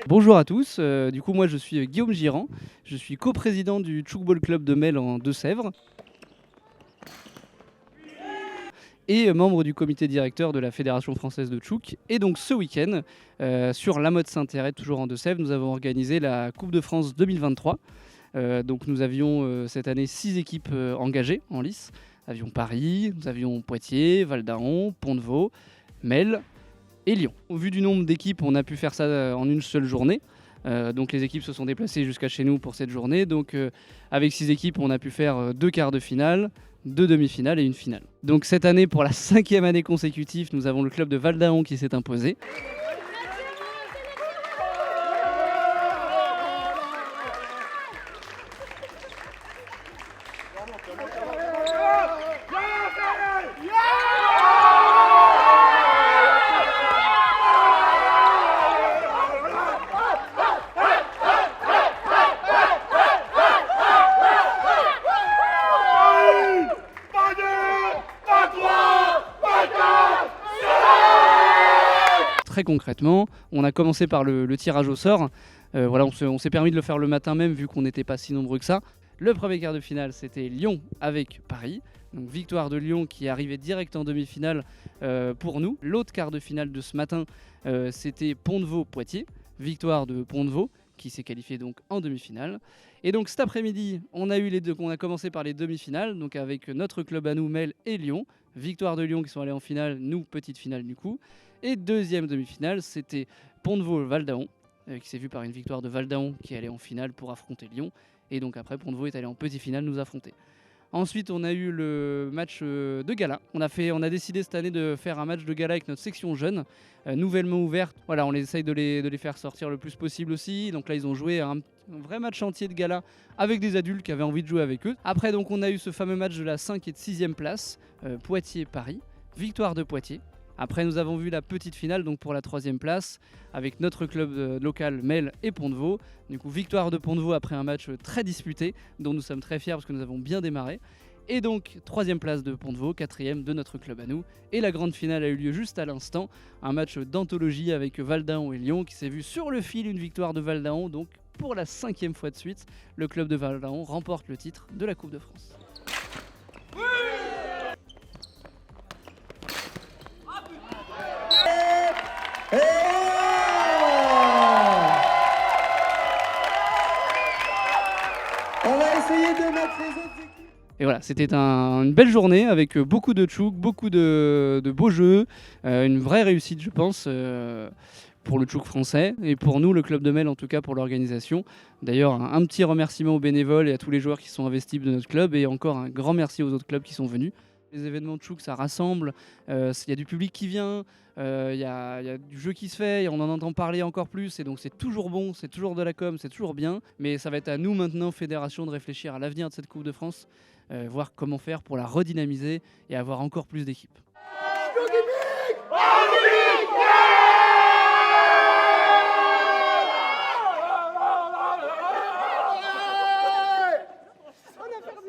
Bonjour à tous, du coup moi je suis Guillaume Girand, je suis coprésident du Tchoukball Club de Mel en Deux-Sèvres et membre du comité directeur de la Fédération Française de Tchouk. Et donc ce week-end, sur la Motte Saint-Héreth, toujours en Deux-Sèvres, nous avons organisé la Coupe de France 2023. Donc nous avions cette année 6 équipes engagées en lice. Nous avions Paris, nous avions Poitiers, Val-d'Aon, Pont-de-Vaux, Mel et Lyon. Au vu du nombre d'équipes, on a pu faire ça en une seule journée. Donc les équipes se sont déplacées jusqu'à chez nous pour cette journée. Donc avec 6 équipes, on a pu faire 2 quarts de finale, 2 demi-finales et une finale. Donc cette année, pour la 5e année consécutive, nous avons le club de Val-d'Aon qui s'est imposé. Très concrètement, on a commencé par le tirage au sort. Voilà, on s'est permis de le faire le matin même vu qu'on n'était pas si nombreux que ça. Le premier quart de finale, c'était Lyon avec Paris. Donc victoire de Lyon qui est arrivée direct en demi-finale pour nous. L'autre quart de finale de ce matin, c'était Pont-de-Vaux-Poitiers. Victoire de Pont-de-Vaux qui s'est qualifié donc en demi-finale. Et donc cet après-midi, on a commencé par les demi-finales, donc avec notre club à nous, Mel et Lyon. Victoire de Lyon qui sont allés en finale, nous petite finale du coup. Et deuxième demi-finale, c'était Pont-de-Vaux-Val-d'Aon, qui s'est vu par une victoire de Val-d'Aon qui allait en finale pour affronter Lyon. Et donc après, Pont-de-Vaux est allé en petite finale nous affronter. Ensuite, on a eu le match de gala. On a décidé cette année de faire un match de gala avec notre section jeune, nouvellement ouverte. Voilà, on essaye de les faire sortir le plus possible aussi. Donc là, ils ont joué un vrai match entier de gala avec des adultes qui avaient envie de jouer avec eux. Après, donc, on a eu ce fameux match de la 5 et de 6e place, Poitiers-Paris. Victoire de Poitiers. Après, nous avons vu la petite finale donc pour la 3e place avec notre club local Mel et Pont-de-Vaux. Du coup, victoire de Pont-de-Vaux après un match très disputé dont nous sommes très fiers parce que nous avons bien démarré. Et donc, 3e place de Pont-de-Vaux, 4e de notre club à nous. Et la grande finale a eu lieu juste à l'instant. Un match d'anthologie avec Val-d'Aon et Lyon qui s'est vu sur le fil une victoire de Val-d'Aon. Donc, pour la 5e fois de suite, le club de Val-d'Aon remporte le titre de la Coupe de France. On va essayer de mettre les autres équipes. Et voilà, c'était une belle journée avec beaucoup de tchouk, beaucoup de beaux jeux, une vraie réussite je pense pour le tchouk français et pour nous, le club de Mel en tout cas pour l'organisation. D'ailleurs un petit remerciement aux bénévoles et à tous les joueurs qui sont investis de notre club et encore un grand merci aux autres clubs qui sont venus. Les événements de tchouk ça rassemble, il y a du public qui vient, il y a du jeu qui se fait, et on en entend parler encore plus et donc c'est toujours bon, c'est toujours de la com, c'est toujours bien. Mais ça va être à nous maintenant, fédération, de réfléchir à l'avenir de cette Coupe de France, voir comment faire pour la redynamiser et avoir encore plus d'équipes.